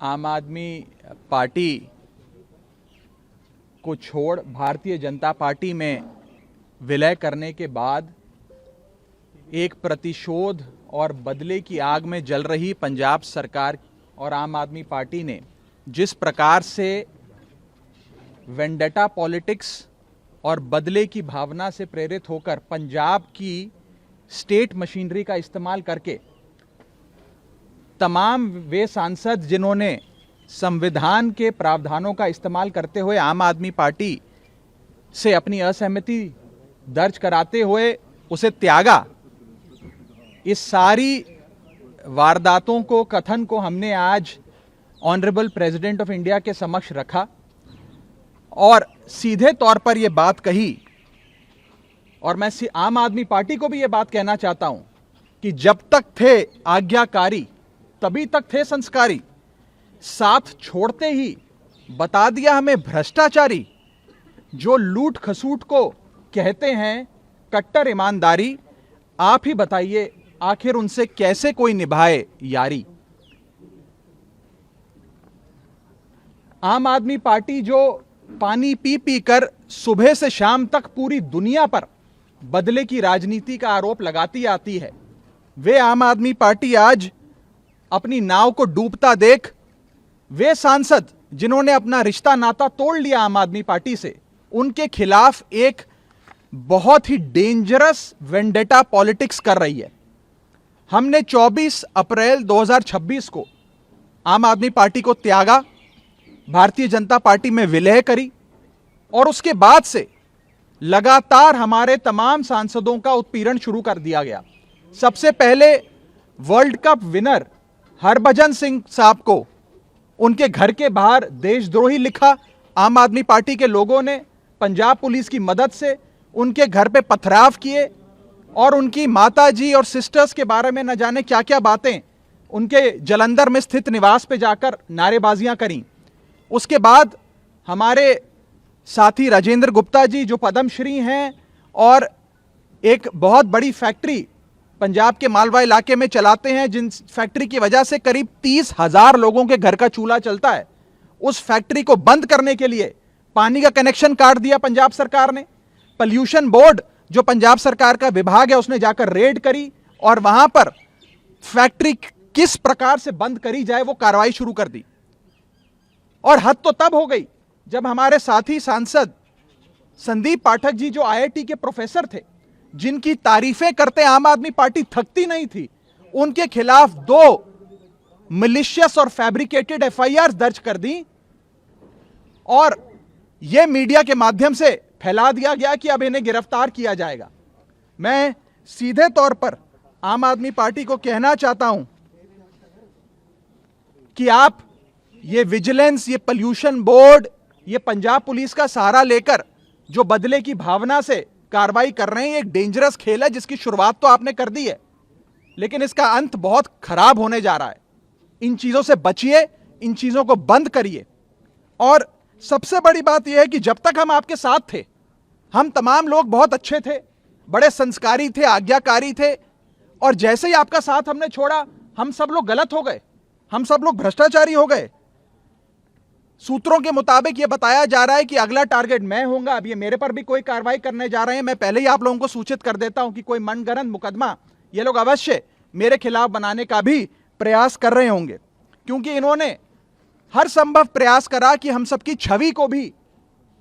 आम आदमी पार्टी को छोड़ भारतीय जनता पार्टी में विलय करने के बाद एक प्रतिशोध और बदले की आग में जल रही पंजाब सरकार और आम आदमी पार्टी ने जिस प्रकार से वेंडेटा पॉलिटिक्स और बदले की भावना से प्रेरित होकर पंजाब की स्टेट मशीनरी का इस्तेमाल करके तमाम वे सांसद जिन्होंने संविधान के प्रावधानों का इस्तेमाल करते हुए आम आदमी पार्टी से अपनी असहमति दर्ज कराते हुए उसे त्यागा, इस सारी वारदातों को, कथन को हमने आज ऑनरेबल प्रेसिडेंट ऑफ इंडिया के समक्ष रखा और सीधे तौर पर यह बात कही, और मैं आम आदमी पार्टी को भी यह बात कहना चाहता हूं कि जब तक थे आज्ञाकारी तभी तक थे संस्कारी, साथ छोड़ते ही बता दिया हमें भ्रष्टाचारी। जो लूट खसूट को कहते हैं कट्टर ईमानदारी, आप ही बताइए आखिर उनसे कैसे कोई निभाए यारी। आम आदमी पार्टी जो पानी पी पी कर सुबह से शाम तक पूरी दुनिया पर बदले की राजनीति का आरोप लगाती आती है, वे आम आदमी पार्टी आज अपनी नाव को डूबता देख वे सांसद जिन्होंने अपना रिश्ता नाता तोड़ लिया आम आदमी पार्टी से, उनके खिलाफ एक बहुत ही डेंजरस वेंडेटा पॉलिटिक्स कर रही है। हमने 24 अप्रैल 2026 को आम आदमी पार्टी को त्यागा, भारतीय जनता पार्टी में विलय करी और उसके बाद से लगातार हमारे तमाम सांसदों का उत्पीड़न शुरू कर दिया गया। सबसे पहले world cup winner Harbhajan Singh साहब को उनके घर के बाहर देशद्रोही लिखा। आम आदमी पार्टी के लोगों ने पंजाब पुलिस की मदद से उनके घर पे पथराव किए और उनकी माता जी और सिस्टर्स के बारे में न जाने क्या क्या बातें उनके जलंधर में स्थित निवास पे जाकर नारेबाजियां करी। उसके बाद हमारे साथी राजेंद्र गुप्ता जी जो पद्मश्री हैं और एक बहुत बड़ी फैक्ट्री पंजाब के मालवा इलाके में चलाते हैं, जिन फैक्ट्री की वजह से करीब 30,000 लोगों के घर का चूल्हा चलता है, उस फैक्ट्री को बंद करने के लिए पानी का कनेक्शन काट दिया पंजाब सरकार ने। पॉल्यूशन बोर्ड जो पंजाब सरकार का विभाग है उसने जाकर रेड करी और वहां पर फैक्ट्री किस प्रकार से बंद करी जाए वो कार्रवाई शुरू कर दी। और हद तो तब हो गई जब हमारे साथी सांसद संदीप पाठक जी जो आईआईटी के प्रोफेसर थे, जिनकी तारीफें करते आम आदमी पार्टी थकती नहीं थी, उनके खिलाफ 2 मिलिशियस और फैब्रिकेटेड एफआईआर दर्ज कर दी और यह मीडिया के माध्यम से फैला दिया गया कि अब इन्हें गिरफ्तार किया जाएगा। मैं सीधे तौर पर आम आदमी पार्टी को कहना चाहता हूं कि आप ये विजिलेंस, ये पॉल्यूशन बोर्ड, ये पंजाब पुलिस का सहारा लेकर जो बदले की भावना से कार्रवाई कर रहे हैं, एक डेंजरस खेल है जिसकी शुरुआत तो आपने कर दी है, लेकिन इसका अंत बहुत खराब होने जा रहा है। इन चीजों से बचिए, इन चीजों को बंद करिए। और सबसे बड़ी बात यह है कि जब तक हम आपके साथ थे, हम तमाम लोग बहुत अच्छे थे, बड़े संस्कारी थे, आज्ञाकारी थे, और जैसे ही आपका साथ हमने छोड़ा, हम सब लोग गलत हो गए, हम सब लोग भ्रष्टाचारी हो गए। सूत्रों के मुताबिक यह बताया जा रहा है कि अगला टारगेट मैं होऊंगा। अब ये मेरे पर भी कोई कार्रवाई करने जा रहे हैं। मैं पहले ही आप लोगों को सूचित कर देता हूं कि कोई मनगढ़ंत मुकदमा ये लोग अवश्य मेरे खिलाफ बनाने का भी प्रयास कर रहे होंगे, क्योंकि इन्होंने हर संभव प्रयास करा कि हम सबकी छवि को भी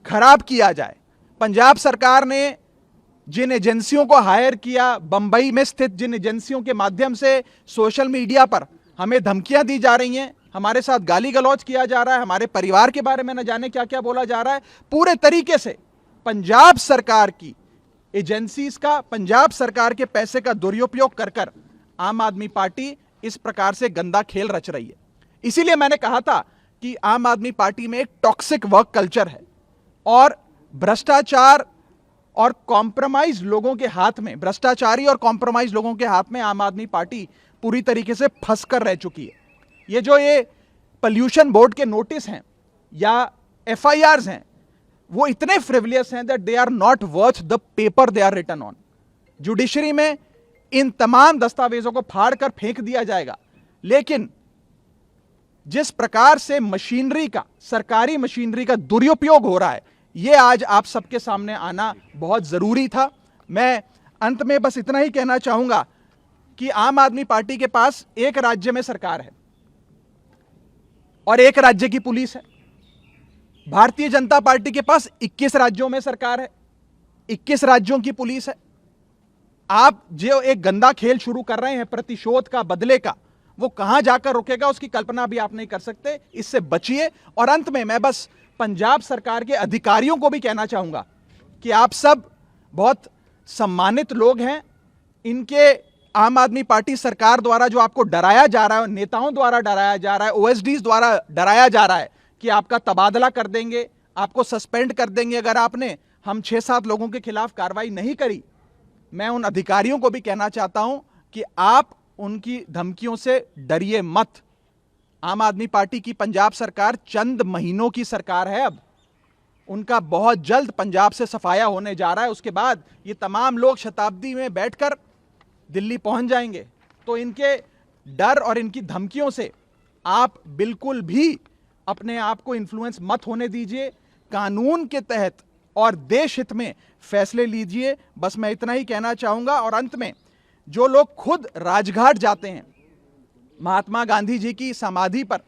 खराब किया जाए। पंजाब सरकार ने जिन एजेंसियों को हायर किया, बंबई में स्थित जिन एजेंसियों के माध्यम से सोशल मीडिया पर हमें धमकियां दी जा रही हैं, हमारे साथ गाली गलौज किया जा रहा है, हमारे परिवार के बारे में न जाने क्या क्या बोला जा रहा है, पूरे तरीके से पंजाब सरकार की एजेंसीज का, पंजाब सरकार के पैसे का दुरुपयोग कर कर आम आदमी पार्टी इस प्रकार से गंदा खेल रच रही है। इसीलिए मैंने कहा था कि आम आदमी पार्टी में एक टॉक्सिक वर्क कल्चर है और भ्रष्टाचार और कॉम्प्रोमाइज लोगों के हाथ में, भ्रष्टाचारी और कॉम्प्रोमाइज लोगों के हाथ में आम आदमी पार्टी पूरी तरीके से फंसकर रह चुकी है। ये पॉल्यूशन बोर्ड के नोटिस हैं या एफआईआर्स हैं, वो इतने फ्रिवलियस हैं that they are not worth the paper they are written on. Judiciary में इन तमाम दस्तावेजों को फाड़ कर फेंक दिया जाएगा, लेकिन जिस प्रकार से मशीनरी का, सरकारी मशीनरी का दुरुपयोग हो रहा है, यह आज आप सबके सामने आना बहुत जरूरी था। मैं अंत में बस इतना ही कहना चाहूंगा कि आम आदमी पार्टी के पास एक राज्य में सरकार है और एक राज्य की पुलिस है। भारतीय जनता पार्टी के पास 21 राज्यों में सरकार है, 21 राज्यों की पुलिस है। आप जो एक गंदा खेल शुरू कर रहे हैं प्रतिशोध का, बदले का, वो कहां जाकर रुकेगा उसकी कल्पना भी आप नहीं कर सकते। इससे बचिए। और अंत में मैं बस पंजाब सरकार के अधिकारियों को भी कहना चाहूंगा कि आप सब बहुत सम्मानित लोग हैं। इनके आम आदमी पार्टी सरकार द्वारा जो आपको डराया जा रहा है, नेताओं द्वारा डराया जा रहा है, ओएसडीज द्वारा डराया जा रहा है कि आपका तबादला कर देंगे, आपको सस्पेंड कर देंगे अगर आपने हम 6-7 लोगों के खिलाफ कार्रवाई नहीं करी। मैं उन अधिकारियों को भी कहना चाहता हूं कि आप उनकी धमकियों से डरिए मत। आम आदमी पार्टी की पंजाब सरकार चंद महीनों की सरकार है। अब उनका बहुत जल्द पंजाब से सफाया होने जा रहा है। उसके बाद ये तमाम लोग शताब्दी में बैठकर दिल्ली पहुंच जाएंगे। तो इनके डर और इनकी धमकियों से आप बिल्कुल भी अपने आप को इन्फ्लुएंस मत होने दीजिए। कानून के तहत और देश हित में फैसले लीजिए। बस मैं इतना ही कहना चाहूंगा। और अंत में जो लोग खुद राजघाट जाते हैं महात्मा गांधी जी की समाधि पर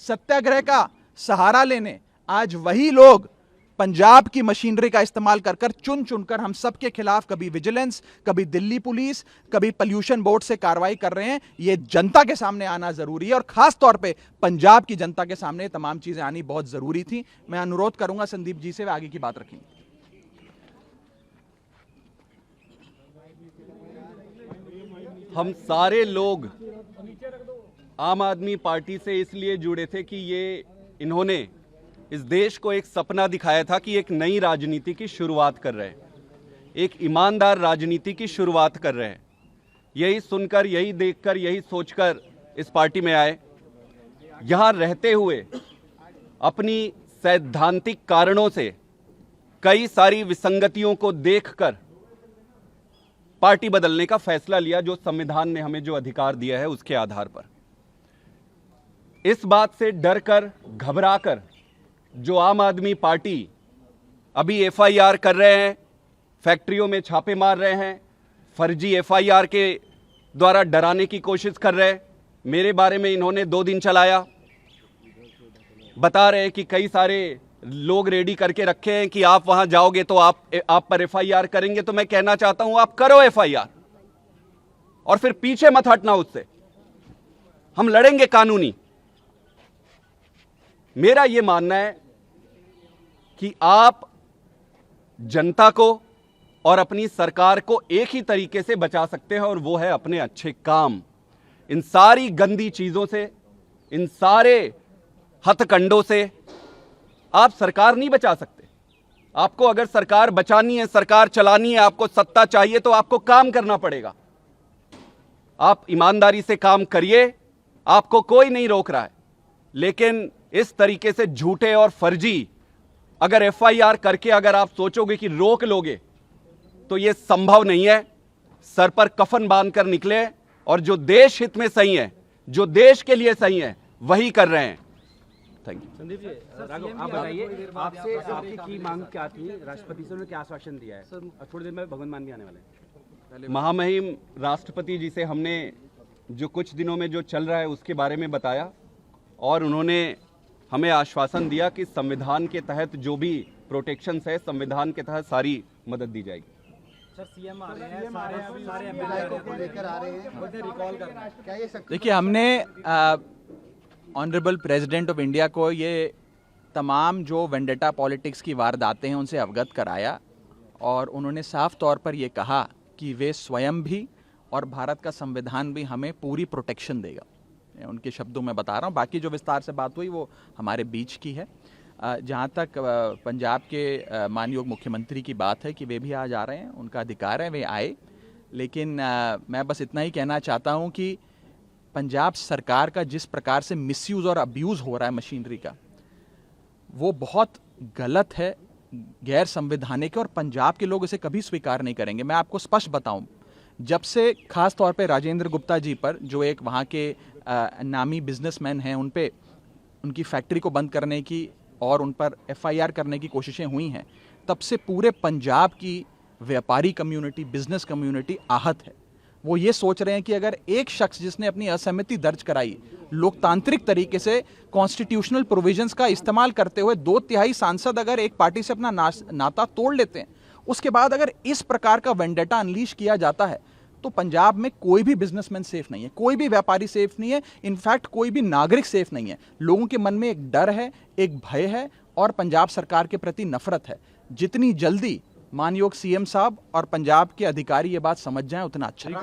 सत्याग्रह का सहारा लेने, आज वही लोग पंजाब की मशीनरी का इस्तेमाल कर चुन चुनकर हम सब के खिलाफ कभी विजिलेंस, कभी दिल्ली पुलिस, कभी पॉल्यूशन बोर्ड से कार्रवाई कर रहे हैं। यह जनता के सामने आना जरूरी है और खास तौर पे पंजाब की जनता के सामने तमाम चीजें आनी बहुत जरूरी थी। मैं अनुरोध करूंगा संदीप जी से वे आगे की बात रखेंगे। हम सारे लोग आम आदमी पार्टी से इसलिए जुड़े थे कि इन्होंने इस देश को एक सपना दिखाया था कि एक नई राजनीति की शुरुआत कर रहे हैं, एक ईमानदार राजनीति की शुरुआत कर रहे हैं। यही सुनकर, यही देखकर, यही सोचकर इस पार्टी में आए। यहाँ रहते हुए अपनी सैद्धांतिक कारणों से कई सारी विसंगतियों को देखकर पार्टी बदलने का फैसला लिया, जो संविधान ने हमें जो अधिकार दिया है उसके आधार पर। इस बात से डरकर, घबराकर जो आम आदमी पार्टी अभी एफआईआर कर रहे हैं, फैक्ट्रियों में छापे मार रहे हैं, फर्जी एफआईआर के द्वारा डराने की कोशिश कर रहे हैं। मेरे बारे में इन्होंने 2 दिन चलाया, बता रहे हैं कि कई सारे लोग रेडी करके रखे हैं कि आप वहां जाओगे तो आप पर एफआईआर करेंगे। तो मैं कहना चाहता हूं आप करो एफआईआर और फिर पीछे मत हटना उससे। हम लड़ेंगे कानूनी। मेरा यह मानना है कि आप जनता को और अपनी सरकार को एक ही तरीके से बचा सकते हैं और वो है अपने अच्छे काम। इन सारी गंदी चीजों से, इन सारे हथकंडों से आप सरकार नहीं बचा सकते। आपको अगर सरकार बचानी है, सरकार चलानी है, आपको सत्ता चाहिए तो आपको काम करना पड़ेगा। आप ईमानदारी से काम करिए, आपको कोई नहीं रोक रहा है। लेकिन इस तरीके से झूठे और फर्जी अगर एफआईआर करके अगर आप सोचोगे कि रोक लोगे तो यह संभव नहीं है। सर पर कफन बांधकर निकले और जो देश हित में सही है, जो देश के लिए सही है, वही कर रहे हैं। Thank you. संदीप जी, राघव आप बताइए, आपसे आपकी की मांग क्या थी? राष्ट्रपति से उन्होंने क्या आश्वासन दिया है? थोड़ी देर में भगवंत मान भी आने वाले हैं। महामहिम राष्ट्रपति जी से हमने जो कुछ दिनों में जो चल रहा है उसके बारे में बताया और उन्होंने हमें आश्वासन दिया कि संविधान के तहत जो भी प्रोटेक्शंस है, संविधान के तहत सारी मदद दी जाएगी। सर, सीएम आ रहे हैं, सारे एमएलए को लेकर आ रहे हैं, मुझे रिकॉल करना है। क्या ये देखिए, हमने ऑनरेबल प्रेसिडेंट ऑफ इंडिया को ये तमाम जो वेंडेटा पॉलिटिक्स की वारदातें हैं उनसे अवगत कराया और उन्होंने साफ तौर पर यह कहा कि वे स्वयं भी और भारत का संविधान भी हमें पूरी प्रोटेक्शन देगा। उनके शब्दों में बता रहा हूँ, बाकी जो विस्तार से बात हुई वो हमारे बीच की है। जहाँ तक पंजाब के माननीय मुख्यमंत्री की बात है कि वे भी आज आ रहे हैं, उनका अधिकार है, वे आए। लेकिन मैं बस इतना ही कहना चाहता हूँ कि पंजाब सरकार का जिस प्रकार से मिसयूज और अब्यूज़ हो रहा है मशीनरी का, वो बहुत गलत है, गैर संवैधानिक है और पंजाब के लोग इसे कभी स्वीकार नहीं करेंगे। मैं आपको स्पष्ट बताऊं, जब से खास तौर पे राजेंद्र गुप्ता जी पर, जो एक वहाँ के नामी बिजनेसमैन हैं, उन पे उनकी फैक्ट्री को बंद करने की और उन पर FIR करने की कोशिशें हुई हैं, तब से पूरे पंजाब की व्यापारी कम्युनिटी, बिजनेस कम्युनिटी आहत है। वो ये सोच रहे हैं कि अगर एक शख्स जिसने अपनी असहमति दर्ज कराई, लोकतांत्रिक तरीके से कॉन्स्टिट्यूशनल प्रोविजंस का इस्तेमाल करते हुए 2/3 सांसद अगर एक पार्टी से अपना नाता तोड़ लेते हैं, उसके बाद अगर इस प्रकार का वेंडेटा अनलीश किया जाता है, तो पंजाब में कोई भी बिजनेसमैन सेफ नहीं है, कोई भी व्यापारी सेफ नहीं है, इनफैक्ट कोई भी नागरिक सेफ नहीं है। लोगों के मन में एक डर है, एक भय है और पंजाब सरकार के प्रति नफरत है। जितनी जल्दी मानयोग CM साहब और पंजाब के अधिकारी ये बात समझ जाएं, उतना अच्छा है।